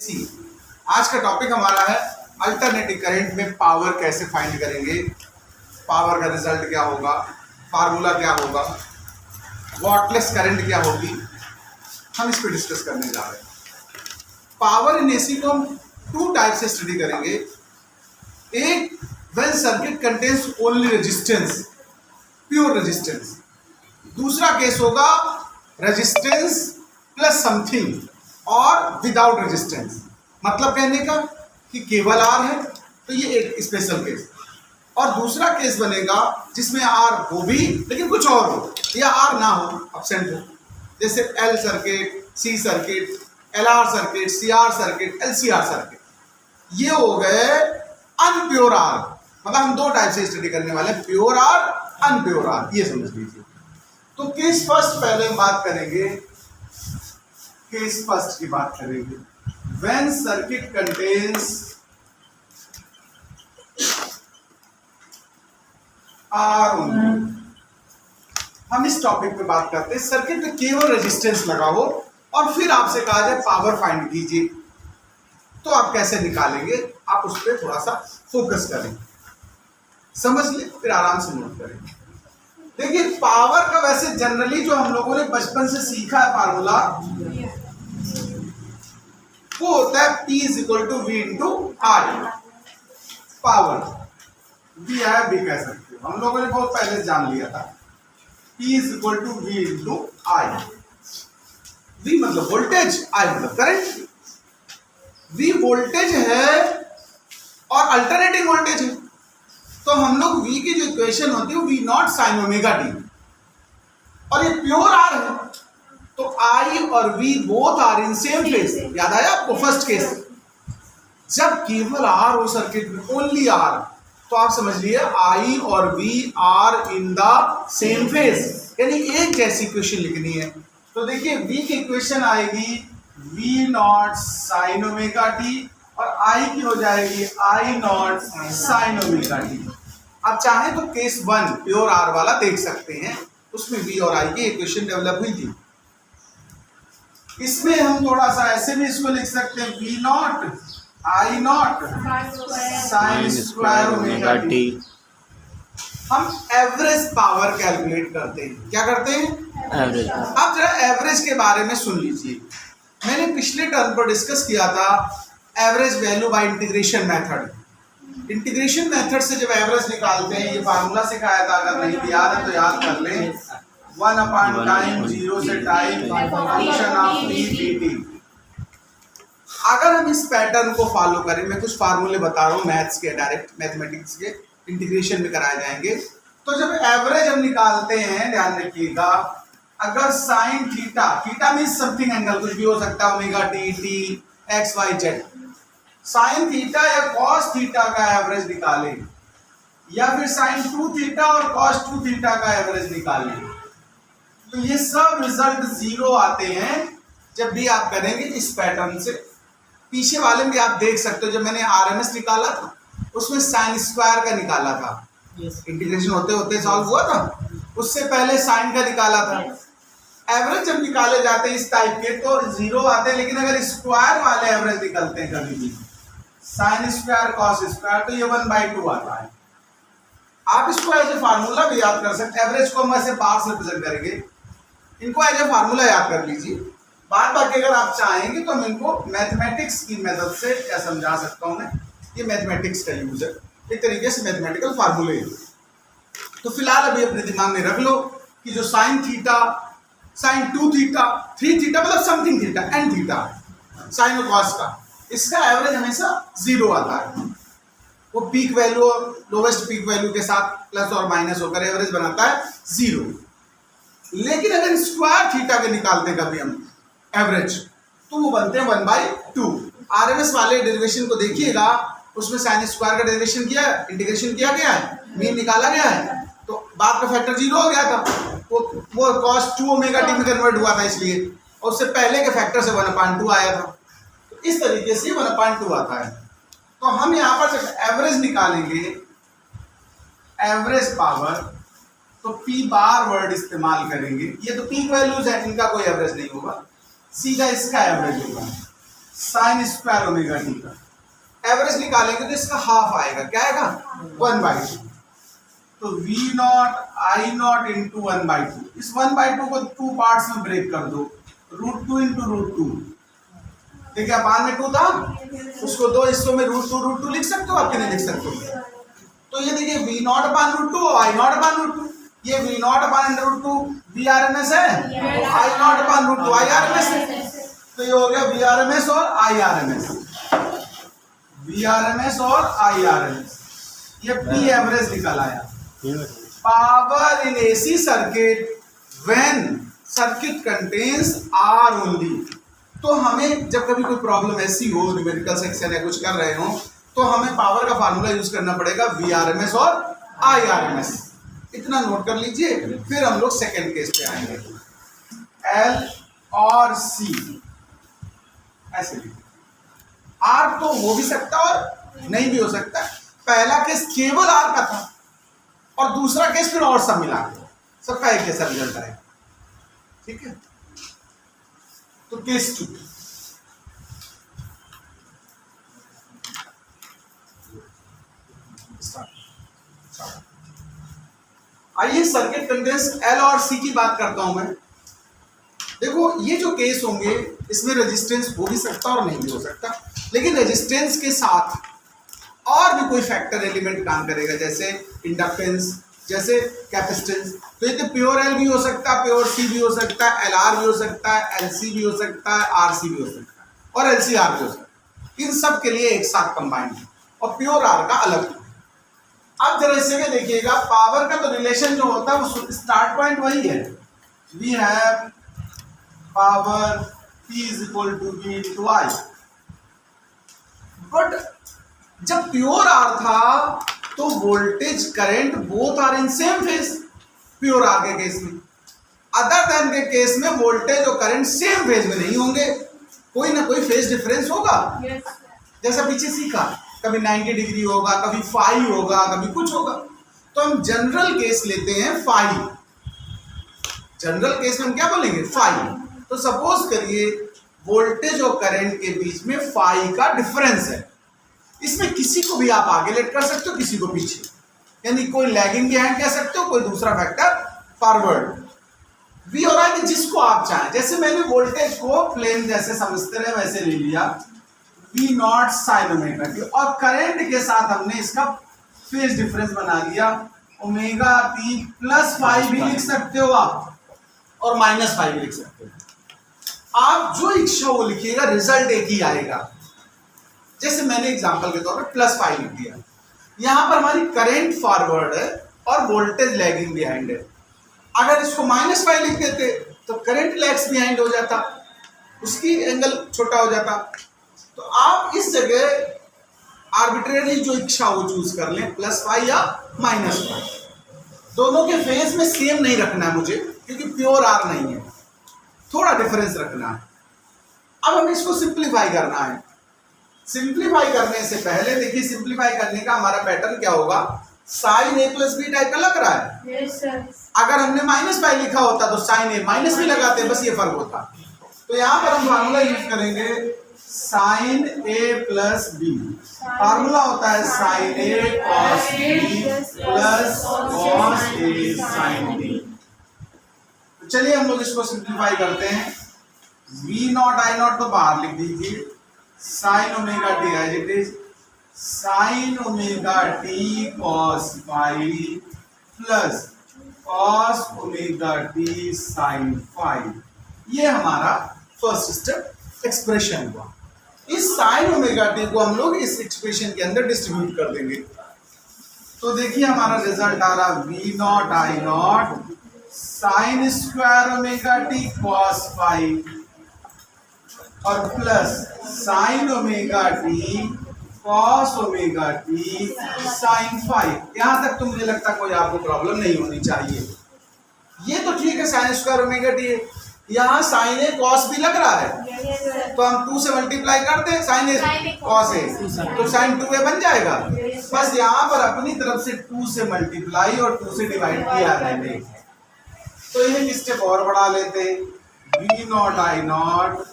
आज का टॉपिक हमारा है अल्टरनेटिंग करंट में पावर कैसे फाइंड करेंगे, पावर का रिजल्ट क्या होगा, फार्मूला क्या होगा, वॉटलेस करंट क्या होगी, हम इस पर डिस्कस करने जा रहे हैं। पावर इन एसी को हम टू टाइप से स्टडी करेंगे। एक, when circuit contains only resistance, pure resistance. दूसरा केस होगा रेजिस्टेंस प्लस समथिंग और विदाउट रेजिस्टेंस। मतलब कहने का कि केवल आर है तो ये एक स्पेशल केस, और दूसरा केस बनेगा जिसमें आर हो भी लेकिन कुछ और हो, या आर ना हो, एब्सेंट हो, जैसे L circuit, C circuit, L R circuit, C R circuit, L C R circuit. ये हो गए अनप्योर आर। मतलब हम दो टाइप से स्टडी करने वाले हैं, प्योर आर, अनप्योर आर, ये समझ लीजिए। तो केस फर्स्ट पहले हम बात करेंगे, केस फर्स्ट की बात करेंगे। When circuit contains R only, हम इस टॉपिक पे बात करते हैं। सर्किट में केवल रेजिस्टेंस लगा हो और फिर आपसे कहा जाए पावर फाइंड कीजिए, तो आप कैसे निकालेंगे, आप उस पर थोड़ा सा फोकस करें, समझ ले, फिर आराम से नोट करेंगे। देखिए पावर का वैसे जनरली जो हम लोगों ने बचपन से सीखा है फार्मूला, वो होता है P is equal to V into R. Power V है, भी कह सकते हो, हम लोगों ने बहुत पहले जान लिया था। P is equal to V into I. V मतलब वोल्टेज, आई मतलब करंट। वी वोल्टेज है और अल्टरनेटिंग वोल्टेज है, तो हम लोग V की जो इक्वेशन होती है V naught sine omega T, और ये प्योर आर है तो I और V both are in same phase. याद आया आपको फर्स्ट केस, जब केवल R हो सर्किट में, ओनली R, तो आप समझ लिए I और V are in the same phase, यानी एक जैसी इक्वेशन लिखनी है। तो देखिए V की इक्वेशन आएगी V not sine omega T, और I की हो जाएगी I not sine omega T. आप चाहें तो केस वन प्योर R वाला देख सकते हैं, उसमें V और I की इक्वेशन डेवलप हुई थी। इसमें हम थोड़ा सा ऐसे भी इसको लिख सकते हैं, V not I not sine square omega T. हम एवरेज पावर कैलकुलेट करते हैं। क्या करते हैं? एवरेज। अब जरा एवरेज के बारे में सुन लीजिए। मैंने पिछले टर्म पर डिस्कस किया था average value by integration method. Integration method से जब एवरेज निकालते हैं, ये फार्मूला सिखाया था, अगर नहीं याद है तो याद कर लें। 1 अपॉन टाइम 0 से time function of T dt। अगर हम इस पैटर्न को फॉलो करें, मैं कुछ फार्मूले बता रहा हूँ मैथ्स के, डायरेक्ट मैथमेटिक्स के, इंटीग्रेशन में कराए जाएंगे। तो जब एवरेज हम निकालते हैं, ध्यान रखिएगा, अगर sine theta, theta means something angle, कुछ भी हो सकता है, omega T, T, X Y Z, sine theta या कॉस थीटा का एवरेज निकालें, या फिर साइन 2 थीटा और कॉस 2 थीटा का एवरेज निकालें, तो ये सब रिजल्ट जीरो आते हैं जब भी आप करेंगे इस पैटर्न से। पीछे वाले में भी आप देख सकते हो, जब मैंने आरएमएस निकाला था उसमें साइन स्क्वायर का निकाला था, इंटीग्रेशन होते होते सॉल्व हुआ था, उससे पहले साइन का निकाला था। एवरेज जब निकाले जाते हैं इस टाइप के तो जीरो आते हैं, लेकिन अगर स्क्वायर वाले एवरेज निकलते हैं कभी भी, साइन स्क्वायर कॉस स्क्वायर, तो ये 1/2 आता है। आप इसको एज ए फार्मूला भी याद कर सकते हैं। एवरेज को हम ऐसे बार से रिप्रेजेंट करेंगे, इनको एज ए फार्मूला याद कर लीजिए। बाद बाकी अगर आप चाहेंगे तो हम इनको मैथमेटिक्स की मेथड से क्या समझा सकता हूँ मैं, ये मैथमेटिक्स का यूज है, एक तरीके से मैथमेटिकल फार्मूले। तो फिलहाल अभी अपने दिमाग में रख लो कि जो sine theta, sine 2 theta, 3 theta मतलब something theta, n theta, sine और कॉस का, इसका एवरेज हमेशा जीरो आता है। वो पीक वैल्यू और लोवेस्ट पीक वैल्यू के साथ प्लस और माइनस होकर एवरेज बनाता है जीरो। लेकिन अगर स्क्वायर थीटा के निकालते कभी हम एवरेज, तो वो बनते हैं 1/2। आरएमएस वाले डेरिवेशन को देखिएगा, उसमें साइन स्क्वायर का डेरिवेशन किया है, इंटीग्रेशन किया गया है, मीन निकाला गया है, तो बाद का फैक्टर जीरो हो गया था, वो कॉस 2 ओमेगा टी में कन्वर्ट हुआ था इसलिए, और उससे पहले के फैक्टर से 1/2 आया था। तो इस तरीके से 1/2 आता है। तो हम यहाँ पर जब एवरेज निकालेंगे, एवरेज पावर, तो पी बार वर्ड इस्तेमाल करेंगे। ये तो पीक वैल्यूज है, इनका कोई एवरेज नहीं होगा, सीधा इसका एवरेज होगा। साइन स्क्वायर ओमेगा टी का। एवरेज निकालेंगे तो इसका हाफ आएगा, क्या आएगा 1/2। तो v not I not into 1/2, इस 1/2 को 2 पार्ट्स में ब्रेक कर दो, √2 इंटू √2, ठीक है। बाद में 2 था, उसको 2 हिस्सों में √2 लिख सकते हो, आप नहीं लिख सकते हो। तो ये देखिए v नॉट अपान √2 और आई नॉट अपान √2, ये v नॉट अपान √2 VRMS है, आई नॉट अपान √2 IRMS है। तो ये हो गया VRMS और IRMS, VRMS और IRMS, ये P एवरेज निकल आया। Power in AC circuit when circuit contains R only. तो हमें जब कभी कोई प्रॉब्लम ऐसी हो, न्यूमेरिकल सेक्शन या कुछ कर रहे हो, तो हमें पावर का फार्मूला यूज करना पड़ेगा VRMS और IRMS। इतना नोट कर लीजिए, फिर हम लोग सेकंड केस पे आएंगे। L और C ऐसे भी, R तो हो भी सकता और नहीं भी हो सकता। पहला केस केवल R का था और दूसरा केस फिर और सब मिला के, सबका एक जैसा रिजल्ट आएगा, ठीक है। तो केस 2, आइए सर्किट कंटेंस L और C की बात करता हूं मैं। देखो ये जो केस होंगे इसमें रेजिस्टेंस हो भी सकता और नहीं भी हो सकता, लेकिन रेजिस्टेंस के साथ और भी कोई फैक्टर एलिमेंट काम करेगा, जैसे इंडक्टेंस, जैसे कैपेसिटेंस। तो ये तो प्योर L भी हो सकता है, प्योर C भी हो सकता है, LR भी हो सकता है, LC भी हो सकता है, RC भी हो सकता है और LCR भी हो सकता है। इन सब के लिए एक साथ कंबाइंड है और प्योर R का अलग। अब जरा इससे देखिएगा, पावर का तो रिलेशन जो होता है वो स्टार्ट पॉइंट वही है, we have power P is equal to V into I। But जब प्योर R था तो voltage current both are in same phase, pure R के केस में। अदर देन के केस में वोल्टेज और करंट सेम फेज में नहीं होंगे, कोई ना कोई फेज डिफरेंस होगा। जैसा पीछे सीखा, कभी 90 डिग्री होगा, कभी फाई होगा, कभी कुछ होगा। तो हम जनरल केस लेते हैं फाई, जनरल केस में हम क्या बोलेंगे फाई। तो सपोज करिए वोल्टेज और करंट के बीच में फाई का डिफरेंस है, इसमें किसी को भी आप आगे लेट कर सकते हो, किसी को पीछे, यानी कोई लैगिंग बिहाइंड कह सकते हो, कोई दूसरा फैक्टर फॉरवर्ड। वी और आई जिसको आप चाहें, जैसे मैंने वोल्टेज को प्लेन जैसे समझते रहे वैसे ले लिया, V not sine omega T, और करंट के साथ हमने इसका फेज डिफरेंस बना लिया ओमेगा टी प्लस फाइव भी लिख सकते हो आप और -5 भी लिख सकते हो। आप जो इच्छा वो लिखिएगा, रिजल्ट एक ही आएगा। जैसे मैंने एग्जांपल के तौर पे +5 लिख दिया, यहां पर हमारी करंट फॉरवर्ड है और वोल्टेज लैगिंग बिहाइंड है। अगर इसको -5 लिख देते तो करंट लैग्स बिहाइंड हो जाता, उसकी एंगल छोटा हो जाता। तो आप इस जगह आर्बिट्रेरी जो इच्छा हो चूज कर लें, +5 या -5। दोनों के फेज में सेम नहीं रखना है मुझे, क्योंकि प्योर R नहीं है, थोड़ा डिफरेंस रखना है। अब हमें इसको सिंप्लीफाई करना है। सिंप्लीफाई करने से पहले देखिए, सिंप्लीफाई करने का हमारा पैटर्न क्या होगा, साइन A + B टाइप का लग रहा है। yes, sir. अगर हमने -5 लिखा होता तो साइन A माइनस भी लगाते, बस ये फर्क होता। तो यहाँ पर हम फार्मूला यूज करेंगे साइन A + B। फार्मूला होता है sine A cos B plus cos A sin B। तो चलिए हम लोग इसको सिंप्लीफाई करते हैं। V नॉट I नॉट तो बाहर लिख दीजिए, sine omega T as it is, sine omega T cos phi plus cos omega T sin phi. ये हमारा फर्स्ट स्टेप एक्सप्रेशन हुआ। इस साइन ओमेगा टी को हम लोग इस एक्सप्रेशन के अंदर डिस्ट्रीब्यूट कर देंगे। तो देखिए हमारा रिजल्ट आ रहा, V not I not sine square omega T cos phi और plus sine omega T cos omega T sin phi. यहां तक तो मुझे लगता कोई आपको प्रॉब्लम नहीं होनी चाहिए। ये तो ठीक है, साइन स्क्वायर ओमेगा टी है, यहाँ साइन ए cos भी लग रहा है, तो हम 2 से मल्टीप्लाई करते हैं, साइन ए cos ए, तो साइन 2a बन जाएगा। बस यहाँ पर अपनी तरफ से 2 से मल्टीप्लाई और 2 से डिवाइड किया मैंने। तो ये स्टेप और बढ़ा लेते हैं, V not I not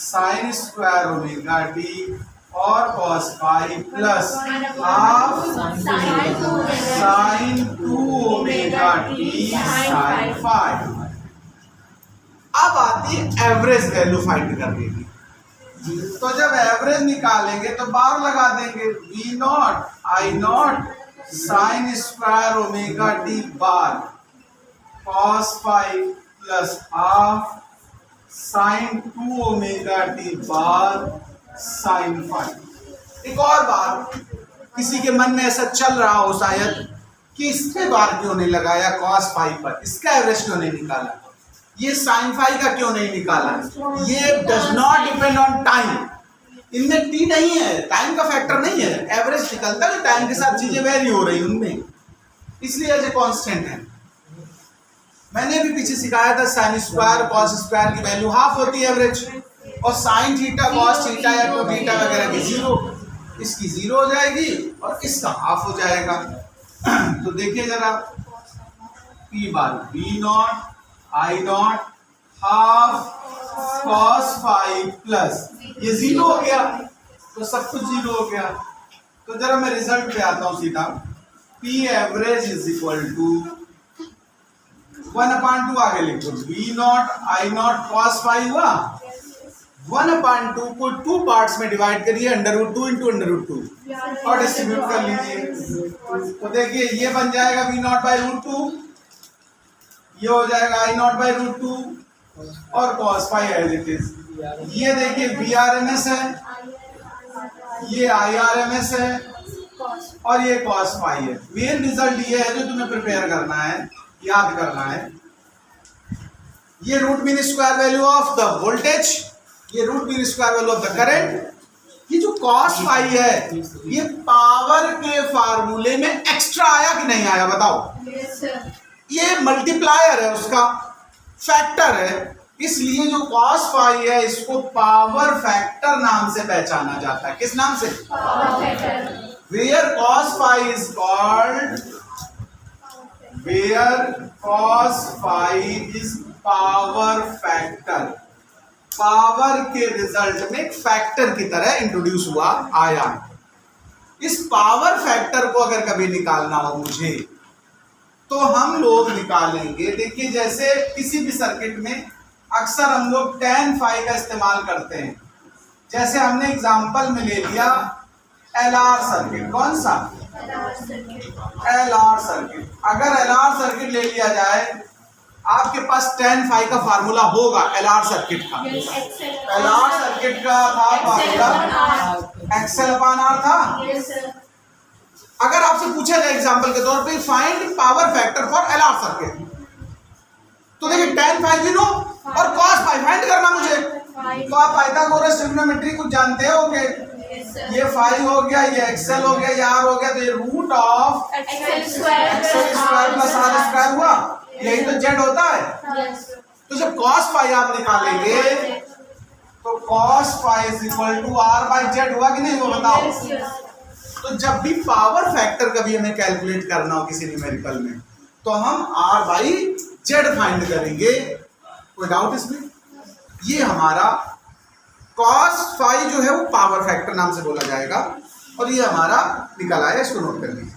sine square omega T और cos phi plus half sine 2 omega t sine phi. अब आती है एवरेज वैल्यू फाइंड करने की। तो जब एवरेज निकालेंगे तो बार लगा देंगे, V naught I naught sine square omega T bar cos phi plus half sine 2 omega T bar sine phi. एक और बात, किसी के मन में ऐसा चल रहा हो शायद कि इसके बार क्यों नहीं लगाया कॉस फाई पर, इसका एवरेज क्यों नहीं निकाला, ये साइन फाई का क्यों नहीं निकाला। ये does not depend on time, इनमें टी नहीं है, टाइम का फैक्टर नहीं है, एवरेज निकलता है टाइम के साथ चीजें वेरी हो रही उनमें, इसलिए एज ए कांस्टेंट है। मैंने भी पीछे सिखाया था साइन स्क्वायर कॉस स्क्वायर की वैल्यू हाफ होती है एवरेज, और साइन थीटा कॉस थीटा या तो थीटा वगैरह की जीरो, इसकी जीरो हो जाएगी और इसका हाफ हो जाएगा। तो देखिए जरा, P bar B naught I naught half cos phi plus ये जीरो हो गया, तो सब कुछ जीरो हो गया। तो जरा मैं रिजल्ट पे आता हूं सीधा, P average is equal to 1/2 आगे लिख दो, B naught I naught cos phi हुआ, 1/2 को 2 पार्ट्स में डिवाइड करिए, √2 इंटू √2 और डिस्ट्रीब्यूट कर लीजिए। तो देखिए ये बन जाएगा v नॉट बाई √2, ये हो जाएगा i नॉट बाई √2 और cos phi as it is. ये देखिए VRMS है, ये IRMS है और ये cos फाई है। मेन रिजल्ट ये है जो तुम्हें प्रिपेयर करना है, याद करना है। ये root mean square value of the voltage, ये root mean square value of the current. ये जो cos फाई है ये पावर के फार्मूले में एक्स्ट्रा आया कि नहीं आया बताओ? ये मल्टीप्लायर है, उसका फैक्टर है, इसलिए जो cos फाई है इसको पावर फैक्टर नाम से पहचाना जाता है। किस नाम से? Where cos phi is called, where cos phi is power factor. Power के रिजल्ट में एक फैक्टर की तरह इंट्रोड्यूस हुआ आया। इस पावर फैक्टर को अगर कभी निकालना हो मुझे तो हम लोग निकालेंगे। देखिए जैसे किसी भी सर्किट में अक्सर हम लोग tan फाई का इस्तेमाल करते हैं। जैसे हमने एग्जांपल में ले लिया LR सर्किट, कौन सा? LR circuit. अगर LR सर्किट ले लिया जाए, आपके पास tan फाई का फार्मूला होगा LR सर्किट का। LR सर्किट का था फार्मूला XL/R था। अगर आपसे पूछा जाए एग्जांपल के तौर पे find power factor for LR circuit, तो देखिए tan फाई भी नो और cos फाई फाइंड करना मुझे। तो आप पाइथागोरस ट्रिग्नोमेट्री कुछ जानते होगे, ये फाई हो गया, ये XL हो गया, ये R हो गया, तो ये root of XL square plus R square हुआ, यही तो Z होता है। तो जब cos फाई आप निकालेंगे तो cos phi is equal to R by Z हुआ कि नहीं, वो बताओ। तो जब भी पावर फैक्टर कभी हमें कैलकुलेट करना हो किसी न्यूमेरिकल में तो हम R बाई Z फाइंड करेंगे। कोई डाउट इसमें? ये हमारा cos फाई जो है वो पावर फैक्टर नाम से बोला जाएगा और ये हमारा निकल आया, इसको नोट कर लीजिए।